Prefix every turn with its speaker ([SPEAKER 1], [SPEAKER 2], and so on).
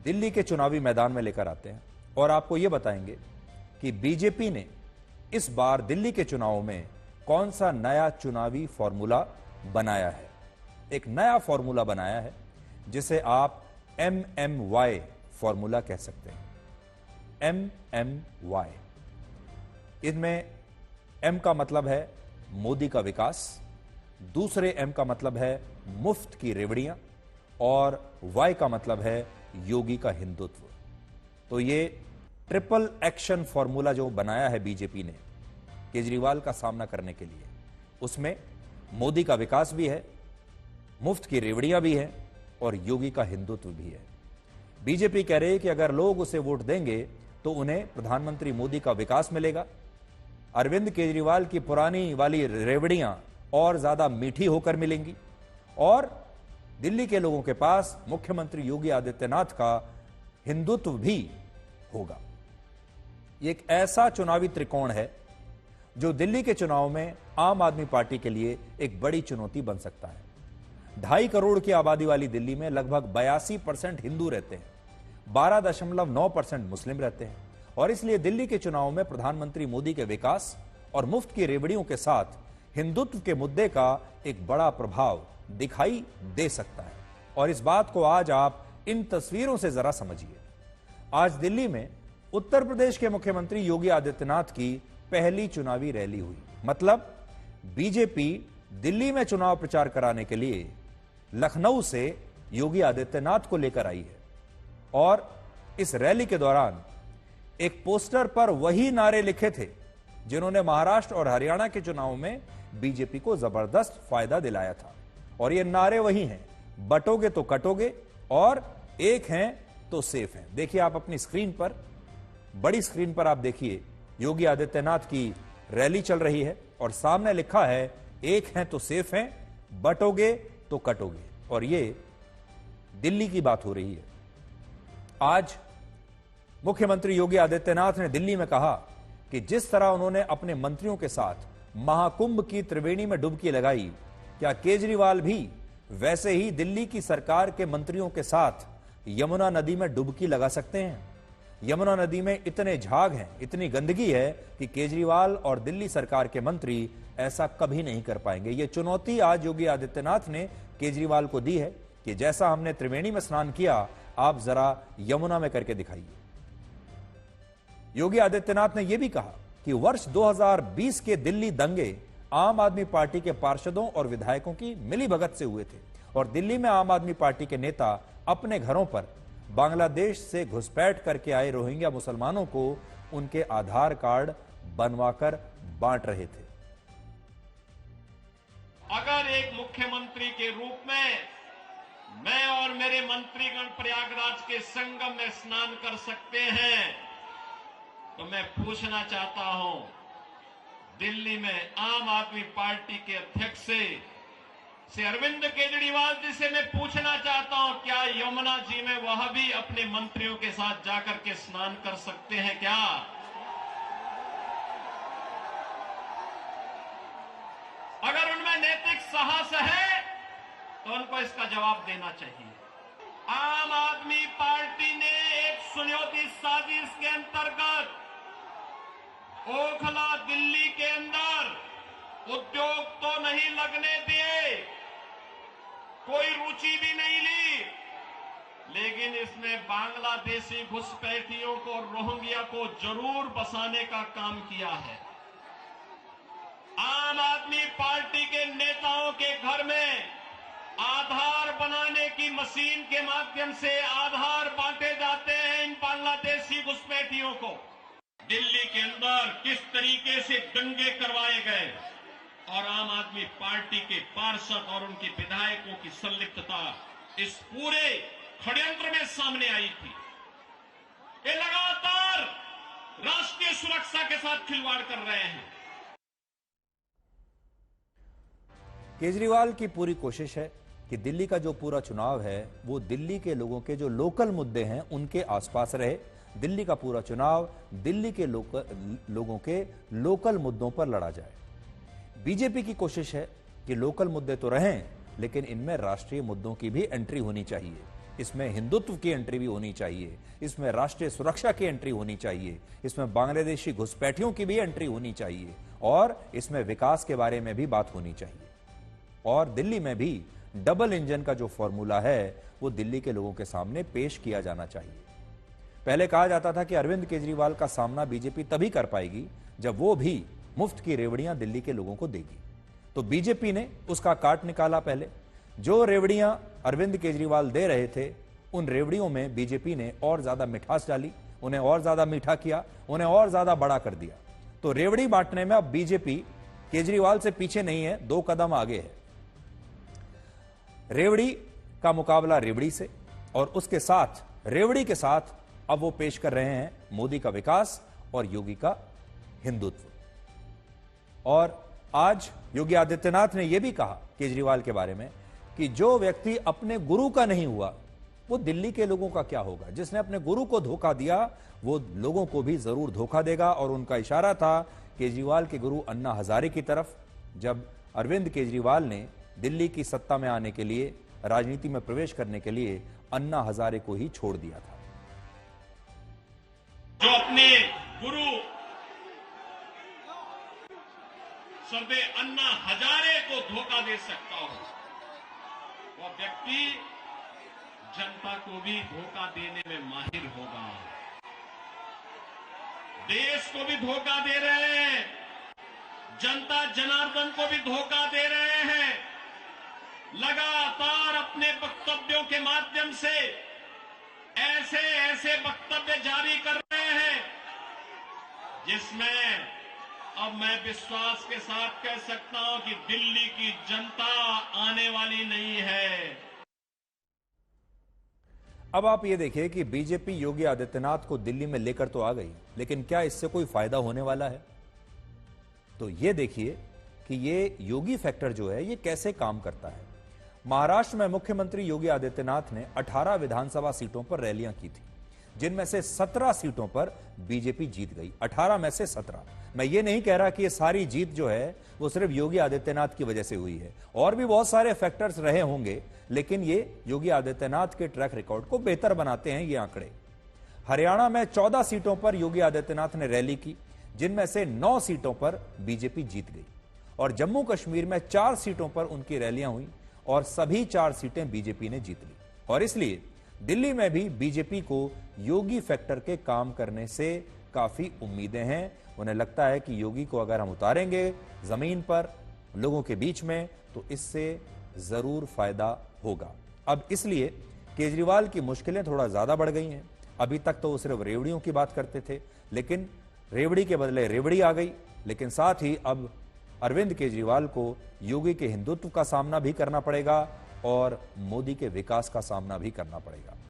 [SPEAKER 1] दिल्ली के चुनावी मैदान में लेकर आते हैं और आपको यह बताएंगे कि बीजेपी ने इस बार दिल्ली के चुनाव में कौन सा नया चुनावी फॉर्मूला बनाया है। एक नया फॉर्मूला बनाया है जिसे आप MMY फॉर्मूला कह सकते हैं। MMY, इनमें M का मतलब है मोदी का विकास, दूसरे M का मतलब है मुफ्त की रेवड़ियां और Y का मतलब है योगी का हिंदुत्व। तो ये ट्रिपल एक्शन फॉर्मूला जो बनाया है बीजेपी ने केजरीवाल का सामना करने के लिए, उसमें मोदी का विकास भी है, मुफ्त की रेवड़ियां भी हैं और योगी का हिंदुत्व भी है। बीजेपी कह रही है कि अगर लोग उसे वोट देंगे तो उन्हें प्रधानमंत्री मोदी का विकास मिलेगा, अरविंद केजरीवाल की पुरानी वाली रेवड़ियां और ज्यादा मीठी होकर मिलेंगी और दिल्ली के लोगों के पास मुख्यमंत्री योगी आदित्यनाथ का हिंदुत्व भी होगा। यह एक ऐसा चुनावी त्रिकोण है जो दिल्ली के चुनाव में आम आदमी पार्टी के लिए एक बड़ी चुनौती बन सकता है। 2.5 करोड़ की आबादी वाली दिल्ली में लगभग 82% हिंदू रहते हैं, 12.9% मुस्लिम रहते हैं और इसलिए दिल्ली के चुनाव में प्रधानमंत्री मोदी के विकास और मुफ्त की रेवड़ियों के साथ हिंदुत्व के मुद्दे का एक बड़ा प्रभाव दिखाई दे सकता है। और इस बात को आज आप इन तस्वीरों से जरा समझिए। आज दिल्ली में उत्तर प्रदेश के मुख्यमंत्री योगी आदित्यनाथ की पहली चुनावी रैली हुई। मतलब बीजेपी दिल्ली में चुनाव प्रचार कराने के लिए लखनऊ से योगी आदित्यनाथ को लेकर आई है और इस रैली के दौरान एक पोस्टर पर वही नारे लिखे थे जिन्होंने महाराष्ट्र और हरियाणा के चुनाव में बीजेपी को जबरदस्त फायदा दिलाया था। और ये नारे वही हैं, बटोगे तो कटोगे और एक हैं तो सेफ हैं। देखिए आप अपनी स्क्रीन पर, बड़ी स्क्रीन पर आप देखिए, योगी आदित्यनाथ की रैली चल रही है और सामने लिखा है एक हैं तो सेफ हैं, बटोगे तो कटोगे। और ये दिल्ली की बात हो रही है। आज मुख्यमंत्री योगी आदित्यनाथ ने दिल्ली में कहा कि जिस तरह उन्होंने अपने मंत्रियों के साथ महाकुंभ की त्रिवेणी में डुबकी लगाई, क्या केजरीवाल भी वैसे ही दिल्ली की सरकार के मंत्रियों के साथ यमुना नदी में डुबकी लगा सकते हैं? यमुना नदी में इतने झाग हैं, इतनी गंदगी है कि केजरीवाल और दिल्ली सरकार के मंत्री ऐसा कभी नहीं कर पाएंगे। यह चुनौती आज योगी आदित्यनाथ ने केजरीवाल को दी है कि जैसा हमने त्रिवेणी में स्नान किया, आप जरा यमुना में करके दिखाइए। योगी आदित्यनाथ ने यह भी कहा कि वर्ष 2020 के दिल्ली दंगे आम आदमी पार्टी के पार्षदों और विधायकों की मिलीभगत से हुए थे और दिल्ली में आम आदमी पार्टी के नेता अपने घरों पर बांग्लादेश से घुसपैठ करके आए रोहिंग्या मुसलमानों को उनके आधार कार्ड बनवाकर बांट रहे थे।
[SPEAKER 2] अगर एक मुख्यमंत्री के रूप में मैं और मेरे मंत्रीगण प्रयागराज के संगम में स्नान कर सकते हैं, तो मैं पूछना चाहता हूं, दिल्ली में आम आदमी पार्टी के अध्यक्ष से अरविंद केजरीवाल जी से मैं पूछना चाहता हूं, क्या यमुना जी में वह भी अपने मंत्रियों के साथ जाकर के स्नान कर सकते हैं क्या? अगर उनमें नैतिक साहस है तो उनको इसका जवाब देना चाहिए। आम आदमी पार्टी ने एक सुनियोजित साजिश के अंतर्गत ओखला दिल्ली के अंदर उद्योग तो नहीं लगने दिए, कोई रुचि भी नहीं ली, लेकिन इसमें बांग्लादेशी घुसपैठियों को, रोहिंग्या को जरूर बसाने का काम किया है। आम आदमी पार्टी के नेताओं के घर में आधार बनाने की मशीन के माध्यम से आधार बांटे जाते हैं इन बांग्लादेशी घुसपैठियों को। दिल्ली के अंदर किस तरीके से दंगे करवाए गए और आम आदमी पार्टी के पार्षद और उनके विधायकों की संलिप्तता इस पूरे षड्यंत्र में सामने आई थी। ये लगातार राष्ट्रीय सुरक्षा के साथ खिलवाड़ कर रहे हैं।
[SPEAKER 1] केजरीवाल की पूरी कोशिश है कि दिल्ली का जो पूरा चुनाव है वो दिल्ली के लोगों के जो लोकल मुद्दे हैं उनके आसपास रहे। दिल्ली का पूरा चुनाव दिल्ली के लोगों के लोकल मुद्दों पर लड़ा जाए। बीजेपी की कोशिश है कि लोकल मुद्दे तो रहें, लेकिन इनमें राष्ट्रीय मुद्दों की भी एंट्री होनी चाहिए। इसमें हिंदुत्व की एंट्री भी होनी चाहिए, इसमें राष्ट्रीय सुरक्षा की एंट्री होनी चाहिए, इसमें बांग्लादेशी घुसपैठियों की भी एंट्री होनी चाहिए और इसमें विकास के बारे में भी बात होनी चाहिए। और दिल्ली में भी डबल इंजन का जो फॉर्मूला है वो दिल्ली के लोगों के सामने पेश किया जाना चाहिए। पहले कहा जाता था कि अरविंद केजरीवाल का सामना बीजेपी तभी कर पाएगी जब वो भी मुफ्त की रेवड़ियां दिल्ली के लोगों को देगी। तो बीजेपी ने उसका काट निकाला। पहले जो रेवड़ियां अरविंद केजरीवाल दे रहे थे उन रेवड़ियों में बीजेपी ने और ज्यादा मिठास डाली, उन्हें और ज्यादा मीठा किया, उन्हें और ज्यादा बड़ा कर दिया। तो रेवड़ी बांटने में अब बीजेपी केजरीवाल से पीछे नहीं है, 2 कदम आगे है। रेवड़ी का मुकाबला रेवड़ी से और उसके साथ रेवड़ी के साथ अब वो पेश कर रहे हैं मोदी का विकास और योगी का हिंदुत्व। और आज योगी आदित्यनाथ ने यह भी कहा केजरीवाल के बारे में कि जो व्यक्ति अपने गुरु का नहीं हुआ वो दिल्ली के लोगों का क्या होगा। जिसने अपने गुरु को धोखा दिया वो लोगों को भी जरूर धोखा देगा। और उनका इशारा था केजरीवाल के गुरु अन्ना हजारे की तरफ, जब अरविंद केजरीवाल ने दिल्ली की सत्ता में आने के लिए, राजनीति में प्रवेश करने के लिए अन्ना हजारे को ही छोड़ दिया था।
[SPEAKER 2] जो अपने गुरु सर्वे अन्ना हजारे को धोखा दे सकता हो वह व्यक्ति जनता को भी धोखा देने में माहिर होगा। देश को भी धोखा दे रहे हैं, जनता जनार्दन को भी धोखा दे रहे हैं। लगातार अपने वक्तव्यों के माध्यम से ऐसे वक्तव्य जारी कर रहे हैं जिसमें अब मैं विश्वास के साथ कह सकता हूं कि दिल्ली की जनता आने वाली नहीं है।
[SPEAKER 1] अब आप ये देखिए कि बीजेपी योगी आदित्यनाथ को दिल्ली में लेकर तो आ गई, लेकिन क्या इससे कोई फायदा होने वाला है? तो ये देखिए कि ये योगी फैक्टर जो है ये कैसे काम करता है। महाराष्ट्र में मुख्यमंत्री योगी आदित्यनाथ ने 18 विधानसभा सीटों पर रैलियां की थी, जिनमें से 17 सीटों पर बीजेपी जीत गई। 18 में से 17। मैं ये नहीं कह रहा कि ये सारी जीत जो है वो सिर्फ योगी आदित्यनाथ की वजह से हुई है, और भी बहुत सारे फैक्टर्स रहे होंगे, लेकिन ये योगी आदित्यनाथ के ट्रैक रिकॉर्ड को बेहतर बनाते हैं ये आंकड़े। हरियाणा में 14 सीटों पर योगी आदित्यनाथ ने रैली की, जिनमें से 9 सीटों पर बीजेपी जीत गई। और जम्मू कश्मीर में 4 सीटों पर उनकी रैलियां हुई और सभी 4 सीटें बीजेपी ने जीत ली। और इसलिए दिल्ली में भी बीजेपी को योगी फैक्टर के काम करने से काफी उम्मीदें हैं। उन्हें लगता है कि योगी को अगर हम उतारेंगे जमीन पर लोगों के बीच में तो इससे जरूर फायदा होगा। अब इसलिए केजरीवाल की मुश्किलें थोड़ा ज्यादा बढ़ गई हैं। अभी तक तो वो सिर्फ रेवड़ियों की बात करते थे, लेकिन रेवड़ी के बदले रेवड़ी आ गई। लेकिन साथ ही अब अरविंद केजरीवाल को योगी के हिंदुत्व का सामना भी करना पड़ेगा और मोदी के विकास का सामना भी करना पड़ेगा।